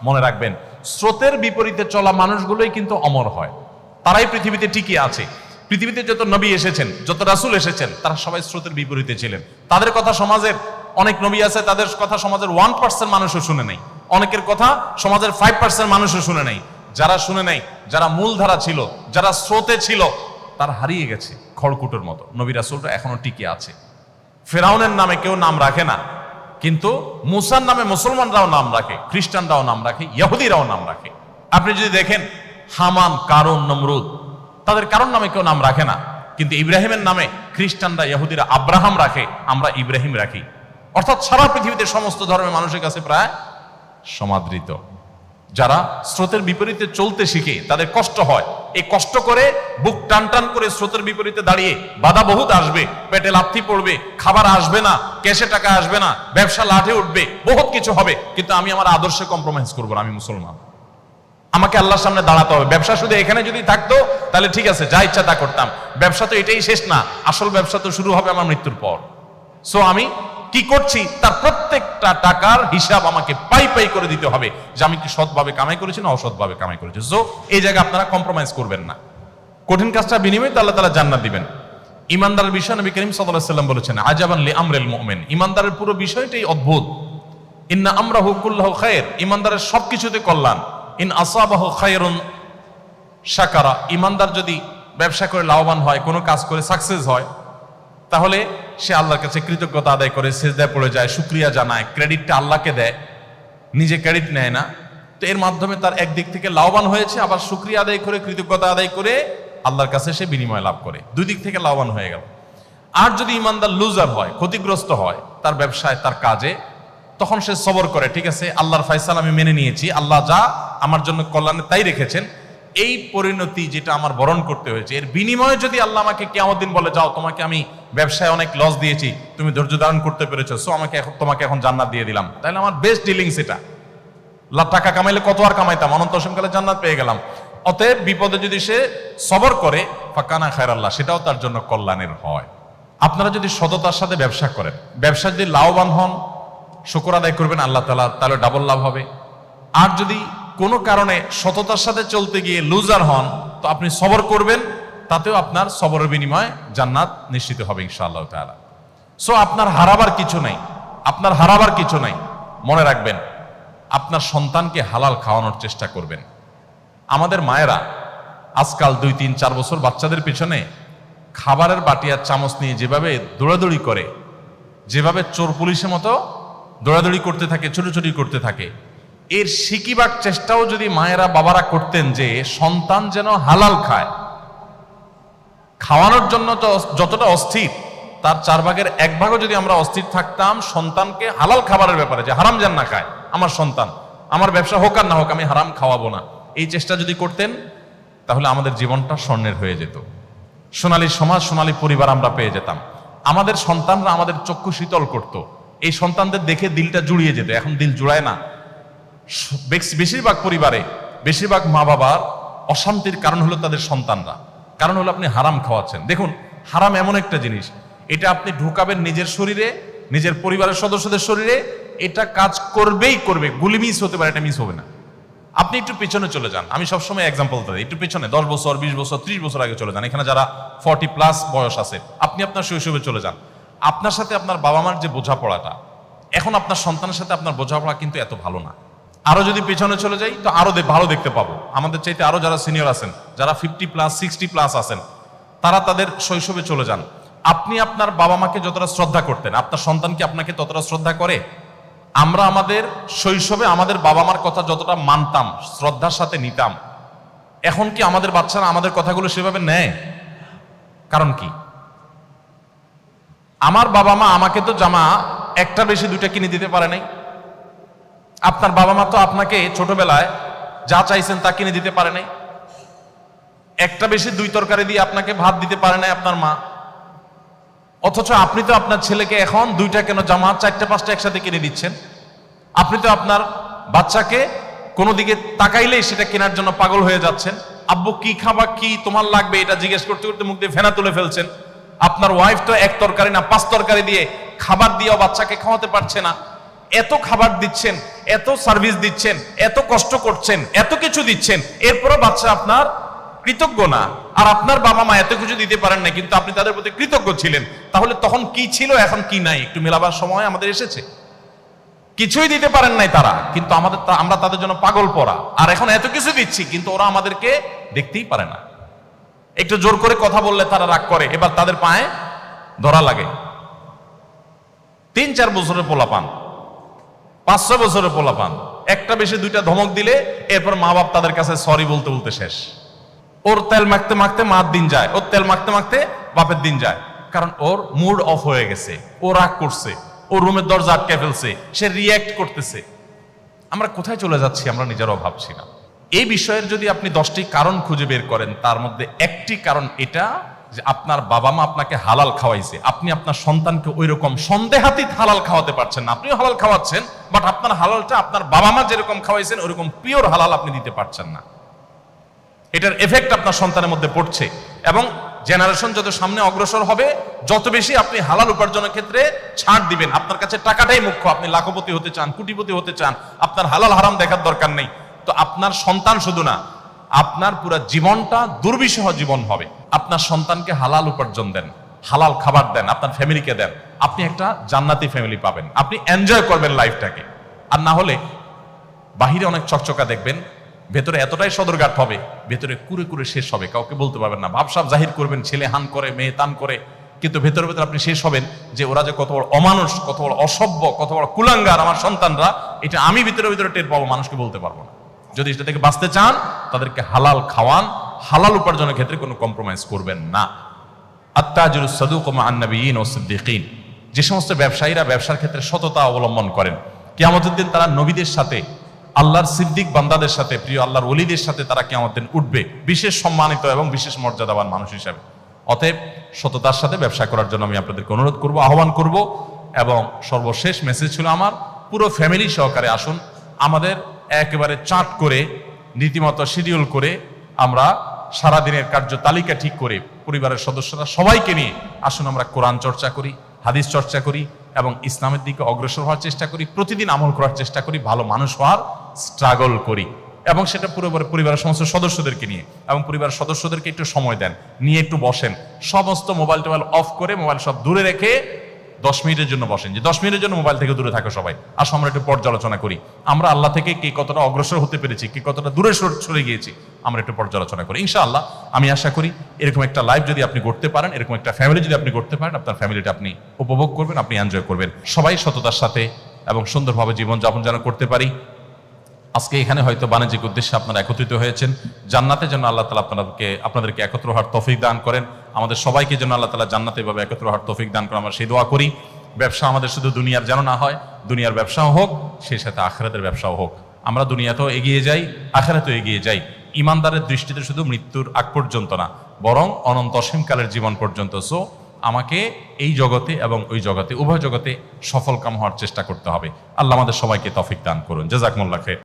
মনে রাখবেন, স্রোতের বিপরীতে চলা মানুষগুলোই কিন্তু অমর হয়, তারাই পৃথিবীতে টিকে আছে। পৃথিবীতে যত নবী এসেছেন, যত রাসূল এসেছেন, তারা সবাই স্রোতের বিপরীতে ছিলেন। তাদের কথা সমাজের অনেক নবী আছে, তাদের কথা সমাজের 1% মানুষও শুনে নাই, অনেকের কথা সমাজের 5% মানুষও শুনে নাই। যারা শুনে নাই, যারা মূলধারা ছিল, যারা স্রোতে ছিল, তারা হারিয়ে গেছে খড়কুটোর মতো। নবী রাসূলরা এখনো টিকে আছে। ফেরাউনের নামে কেউ নাম রাখে না, কিন্তু মুসার নামে মুসলমানরাও নাম রাখে, খ্রিস্টানরাও নাম রাখে, ইহুদিরাও নাম রাখে। আপনি যদি দেখেন হামান, কারুন, নমরুদ, তাদের কারোর নামে কেউ নাম রাখে না, কিন্তু ইব্রাহিমের নামে খ্রিস্টানরা, ইহুদিরা আব্রাহাম রাখে, আমরা ইব্রাহিম রাখি। অর্থাৎ সারা পৃথিবীতে সমস্ত ধর্মের মানুষের কাছে প্রায় সমাদৃত। যারা স্রোতের বিপরীতে চলতে শিখে তাদের কষ্ট হয়, এই কষ্ট করে বুক টান টান করে স্রোতের বিপরীতে দাঁড়িয়ে বাধা বহুত আসবে, পেটে লাথি পড়বে, খাবার আসবে না, ক্যাশে টাকা আসবে না, ব্যবসা লাঠে উঠবে, বহুত কিছু হবে, কিন্তু আমি আমার আদর্শে কম্প্রোমাইজ করবো না। আমি মুসলমান, আমাকে আল্লাহর সামনে দাঁড়াতে হবে। ব্যবসা শুধু এখানে যদি থাকতো তাহলে ঠিক আছে, যা ইচ্ছা তা করতাম। ব্যবসা তো এটাই শেষ না, আসল ব্যবসা তো শুরু হবে আমার মৃত্যুর পর। সো আমি কি করছি তার প্রত্যেকটা টাকার হিসাব আমাকে পাই পাই করে দিতে হবে, যে আমি কি সৎভাবে কামাই করেছি না অসৎভাবে কামাই করেছি। সো এই জায়গায় আপনারা কম্প্রোমাইজ করবেন না। কঠিন কাজটা বিনিময়ে তো আল্লাহ তাআলা জান্নাত দিবেন। ইমানদারের বিষয় নবী করিম সাল্লাল্লাহু আলাইহি ওয়াসাল্লাম বলেছেন, আজাবান লি আমরিল মুমিন, ইমানদারের পুরো বিষয়টাই অদ্ভুত। ইন্না আমরাহু কুল্লুহু খায়র, ইমানদারের সবকিছুতে কল্যাণ। ইন আসাবাহু খায়রুন শাকারা, ইমানদার যদি ব্যবসা করে লাভবান হয়, কোনো কাজ করে সাকসেস হয়, তাহলে সে আল্লাহর কাছে কৃতজ্ঞতা আদায় করে সিজদায় পড়ে যায়, শুকরিয়া জানায়, ক্রেডিটটা আল্লাহকে দেয়, নিজে ক্রেডিট নেয় না। তো এর মাধ্যমে তার একদিক থেকে লাভবান হয়েছে, আবার শুকরিয়া আদায় করে, কৃতজ্ঞতা আদায় করে আল্লাহর কাছে সে বিনিময় লাভ করে, দুই দিক থেকে লাভবান হয়ে গেল। আর যদি ইমানদার লুজার হয়, ক্ষতিগ্রস্ত হয় তার ব্যবসায়, তার কাজে, তখন সে সবর করে, ঠিক আছে আল্লাহর ফয়সালা আমি মেনে নিয়েছি, আল্লাহ যা আমার জন্য কল্যাণে তাই রেখেছেন, এই পরিণতি যেটা আমার বরণ করতে হয়েছে, এর বিনিময়ে যদি আল্লাহ আমাকে কিয়ামত দিন বলে, যাও তোমাকে আমি ব্যবসায় অনেক লস দিয়েছি, তুমি ধৈর্য ধারণ করতে পেরেছো, সো তোমাকে এখন জান্নাত দিয়ে দিলাম, তাহলে আমার বেস্ট ডিলিংস এটা। লাখ টাকা কামাইলে কত আর কামাইতাম, অনন্ত অসীমকালে জান্নাত পেয়ে গেলাম। অতএব বিপদে যদি সে সবর করে, ফাকানা খায়রাল্লাহ, সেটাও তার জন্য কল্যাণের হয়। আপনারা যদি সততার সাথে ব্যবসা করেন, ব্যবসা যদি লাভবান হন, শুকর আদায় করবেন আল্লাহ তাআলা, তাহলে ডাবল লাভ হবে। আর যদি কোনো কারণে সততার সাথে চলতে গিয়ে লুজার হন, তো আপনি সবর করবেন, তাতেও আপনার সবরের বিনিময়ে জান্নাত নিশ্চিত হবে ইনশাআল্লাহ তাআলা। সো আপনার হারাবার কিছু নাই, আপনার হারাবার কিছু নাই। মনে রাখবেন, আপনার সন্তানকে হালাল খাওয়ানোর চেষ্টা করবেন। আমাদের মায়েরা আজকাল 2, 3, 4 বছর বাচ্চাদের পিছনে খাবারের বাটি আর চামচ নিয়ে যেভাবে দৌড়াদৌড়ি করে, যেভাবে চোর পুলিশের মতো দৌড়াদৌড়ি করতে থাকে, ছুটোছুটি করতে থাকে, এর শিকিবার চেষ্টাও যদি মায়েরা বাবারা করতেন, যে সন্তান যেন হালাল খায়, খাওয়ানোর জন্য তো যতটা অস্থির, তার 4 ভাগের 1 ভাগও যদি আমরা অস্থির থাকতাম সন্তানকে হালাল খাবারের ব্যাপারে, যে হারাম যেন না খায় আমার সন্তান, আমার ব্যবসা হোক আর না হোক আমি হারাম খাওয়াবো না, এই চেষ্টা যদি করতেন, তাহলে আমাদের জীবনটা স্বর্ণের হয়ে যেত, সোনালী সমাজ, সোনালী পরিবার আমরা পেয়ে যেতাম। আমাদের সন্তানরা আমাদের চক্ষু শীতল করত, এই সন্তানদের দেখে দিলটা জুড়িয়ে যেত। এখন দিল জুড়ায় না। বেশিরভাগ পরিবারে, বেশিরভাগ মা বাবার অশান্তির কারণ হলো তাদের সন্তানরা, কারণ হলো আপনি হারাম খাওয়াচ্ছেন। দেখুন, হারাম এমন একটা জিনিস, এটা আপনি ঢুকাবেন নিজের শরীরে, নিজের পরিবারের সদস্যদের শরীরে, এটা কাজ করবেই করবে, গুলি মিস হতে পারে, এটা মিস হবে না। আপনি একটু পেছনে চলে যান, আমি সবসময় এক্সাম্পল দিই, একটু পেছনে 10 বছর, 20 বছর, 30 বছর আগে চলে যান। এখানে যারা 40+ বয়স আছে, আপনি আপনার শৈশবে চলে যান। আপনার সাথে আপনার বাবা মার যে বোঝাপড়াটা, এখন আপনার সন্তানের সাথে আপনার বোঝাপড়া কিন্তু এত ভালো না। আরো যদি পেছনে চলে যাই তো আরো ভালো দেখতে পাবো। আমাদের চাইতে আরো যারা সিনিয়র আছেন, যারা 50+, 60+ আছেন, তারা তাদের শৈশবে চলে যান। আপনি আপনার বাবা মাকে যতটা শ্রদ্ধা করতেন, আপনার সন্তান কি আপনাকে ততটা শ্রদ্ধা করে? আমরা আমাদের শৈশবে আমাদের বাবা মার কথা যতটা মানতাম, শ্রদ্ধার সাথে নিতাম, এখন কি আমাদের বাচ্চারা আমাদের কথাগুলো সেভাবে নেয়? কারণ কি? আমার বাবা মা আমাকে তো জামা একটা বেশি 2টা কিনে দিতে পারে নাই। আপনার বাবা মা তো আপনাকে ছোটবেলায় যা চাইছেন তা কিনে দিতে পারে নাই। একটা বেশি 2 তরকারি দিয়ে আপনাকে ভাত দিতে পারে নাই আপনার মা। অথচ আপনি তো আপনার ছেলেকে এখন 2টা কেন জামা, 4টে 5টা একসাথে কিনে দিচ্ছেন। আপনি তো আপনার বাচ্চাকে কোনো দিকে তাকাইলেই সেটা কেনার জন্য পাগল হয়ে যাচ্ছেন। আব্বু কি খাবা, কি তোমার লাগবে, এটা জিজ্ঞেস করতে করতে মুখ দিয়ে ফেনা তুলে ফেলছেন। আপনার ওয়াইফ তো 1 তরকারি না 5 তরকারি দিয়ে খাবার দিয়েও বাচ্চাকে খাওয়াতে পারছে না। এত খাবার দিচ্ছেন, এত সার্ভিস দিচ্ছেন, এত কষ্ট করছেন, এত কিছু দিচ্ছেন, এরপরও বাচ্চা আপনার কৃতজ্ঞ না, আর আপনার বাবা মা এত কিছু দিতে পারেন না কিন্তু আপনি তাদের প্রতি কৃতজ্ঞ ছিলেন, তাহলে তখন কি ছিল এখন কি নাই একটু মেলাবার সময় আমাদের এসেছে। কিছুই দিতে পারেন নাই তারা, কিন্তু আমরা তাদের জন্য পাগল পড়া, আর এখন এত কিছু দিচ্ছি কিন্তু ওরা আমাদেরকে দেখতেই পারে না। একটু জোর করে কথা বললে তারা রাগ করে, এবার তাদের পায়ে ধরা লাগে। 3-4 বছরের পোলাপান, 5-6 বছরের পোলাপান, একটা বেশি 2টা ধমক দিলে এরপর মা বাপ তাদের কাছে সরি বলতে বলতে শেষ। ওর তেল মাখতে মাখতে মার দিন যায়, ওর তেল মাখতে মাখতে বাপের দিন যায়, কারণ ওর মুড অফ হয়ে গেছে, ও রাগ করছে, ও রুমের দরজা আটকে ফেলছে, সে রিয়্যাক্ট করতেছে। আমরা কোথায় চলে যাচ্ছি আমরা নিজেরাও ভাবছি না। এই বিষয়ের যদি আপনি 10টি কারণ খুঁজে বের করেন, তার মধ্যে একটি কারণ এটা যে আপনার বাবা মা আপনাকে হালাল খাওয়াইছে, আপনি আপনার সন্তানকে ওই রকম সন্দেহাতীত হালাল খাওয়াতে পারছেন না। আপনিও হালাল খাওয়াচ্ছেন, বাট আপনার হালালটা আপনার বাবা মা যেরকম খাওয়াইছেন ওইরকম পিওর হালাল আপনি দিতে পারছেন না। এটার এফেক্ট আপনার সন্তানের মধ্যে পড়ছে, এবং জেনারেশন যত সামনে অগ্রসর হবে যত বেশি আপনি হালাল উপার্জনের ক্ষেত্রে ছাড় দিবেন। আপনার কাছে টাকাটাই মুখ্য, আপনি লাখপতি হতে চান, কোটিপতি হতে চান, আপনার হালাল হারাম দেখার দরকার নেই। তো আপনার সন্তান শুধু না, আপনার পুরো জীবনটা দুর্বিষহ জীবন হবে। আপনার সন্তানকে হালাল উপার্জন দেন, হালাল খাবার দেন, আপনার ফ্যামিলিকে দেন, আপনি একটা জান্নাতি ফ্যামিলি পাবেন, আপনি এনজয় করবেন লাইফটাকে। আর না হলে বাহিরে অনেক চকচকা দেখবেন, ভেতরে এতটাই সদরঘাট হবে, ভেতরে কুরে কুরে শেষ হবে, কাউকে বলতে পারবেন না। ভাবসাব জাহির করবেন, ছেলে হান করে, মেয়ে তান করে, কিন্তু ভেতরে ভেতরে আপনি শেষ হবেন যে ওরা যে কত বড় অমানুষ, কত বড় অসভ্য, কত বড় কুলাঙ্গার আমার সন্তানরা, এটা আমি ভিতরে ভিতরে টের পাবো, মানুষকে বলতে পারবো না। যদি এটা থেকে বাঁচতে চান তাদেরকে হালাল খাওয়ান, হালাল উপার্জনের ক্ষেত্রে কোনো কম্প্রোমাইজ করবেন না। আত-তাজিরুস সাদুকু মা'আন নাবিয়্যিন ওয়াস সিদ্দীকিন, যে সমস্ত ব্যবসায়ীরা ব্যবসার ক্ষেত্রে সততা অবলম্বন করেন, কিয়ামতের দিন তারা নবীদের সাথে, আল্লাহর সিদ্দিক বান্দাদের সাথে, প্রিয় আল্লাহর ওলিদের সাথে তারা কিয়ামতের দিন উঠবে বিশেষ সম্মানিত এবং বিশেষ মর্যাদাবান মানুষ হিসাবে। অতএব সততার সাথে ব্যবসা করার জন্য আমি আপনাদেরকে অনুরোধ করব, আহ্বান করব। এবং সর্বশেষ মেসেজ ছিল আমার, পুরো ফ্যামিলি সহকারে আসুন, আমাদের একেবারে চার্ট করে রীতিমতো শিডিউল করে আমরা সারাদিনের কার্য তালিকা ঠিক করে পরিবারের সদস্যরা সবাইকে নিয়ে আসুন আমরা কোরআন চর্চা করি, হাদিস চর্চা করি এবং ইসলামের দিকে অগ্রসর হওয়ার চেষ্টা করি, প্রতিদিন আমল করার চেষ্টা করি, ভালো মানুষ হওয়ার স্ট্রাগল করি। এবং সেটা পুরো পরিবারের সমস্ত সদস্যদেরকে নিয়ে, এবং পরিবারের সদস্যদেরকে একটু সময় দেন, নিয়ে একটু বসেন, সমস্ত মোবাইল টোবাইল অফ করে, মোবাইল সব দূরে রেখে 10 মিনিটের জন্য বসেন, যে 10 মিনিটের জন্য মোবাইল থেকে দূরে থাকো সবাই। আসো আমরা একটু পর্যালোচনা করি, আমরা আল্লাহ থেকে কে কতটা অগ্রসর হতে পেরেছি, কে কতটা দূরে সরে গিয়েছি, আমরা একটু পর্যালোচনা করি। ইনশাআল্লাহ আমি আশা করি এরকম একটা লাইফ যদি আপনি করতে পারেন, এরকম একটা ফ্যামিলি যদি আপনি করতে পারেন, আপনার ফ্যামিলিটা আপনি উপভোগ করবেন, আপনি এনজয় করবেন। সবাই সততার সাথে এবং সুন্দরভাবে জীবনযাপন যেন করতে পারি। আজকে এখানে হয়তো বাণিজ্যিক উদ্দেশ্যে আপনারা একত্রিত হয়েছেন, জান্নাতের জন্য আল্লাহ তাআলা আপনাদেরকে একত্র হওয়ার তৌফিক দান করেন, আমাদের সবাইকে যেন আল্লাহ তাআলা জান্নাতে এভাবে একত্র হওয়ার তৌফিক দান করেন, আমরা সেই দোয়া করি। ব্যবসা আমাদের শুধু দুনিয়ার যেন না হয়, দুনিয়ার ব্যবসাও হোক, সেই সাথে আখিরাতের ব্যবসাও হোক। আমরা দুনিয়াতেও এগিয়ে যাই, আখিরাতেও এগিয়ে যাই। ইমানদারের দৃষ্টিতে শুধু মৃত্যুর আগ পর্যন্ত না, বরং অনন্ত অসীমকালের জীবন পর্যন্ত। সো আমাকে এই জগতে এবং ওই জগতে, উভয় জগতে সফল কাম হওয়ার চেষ্টা করতে হবে। আল্লাহ আমাদের সবাইকে তৌফিক দান করুন। জাযাকুমুল্লাহ খাইর।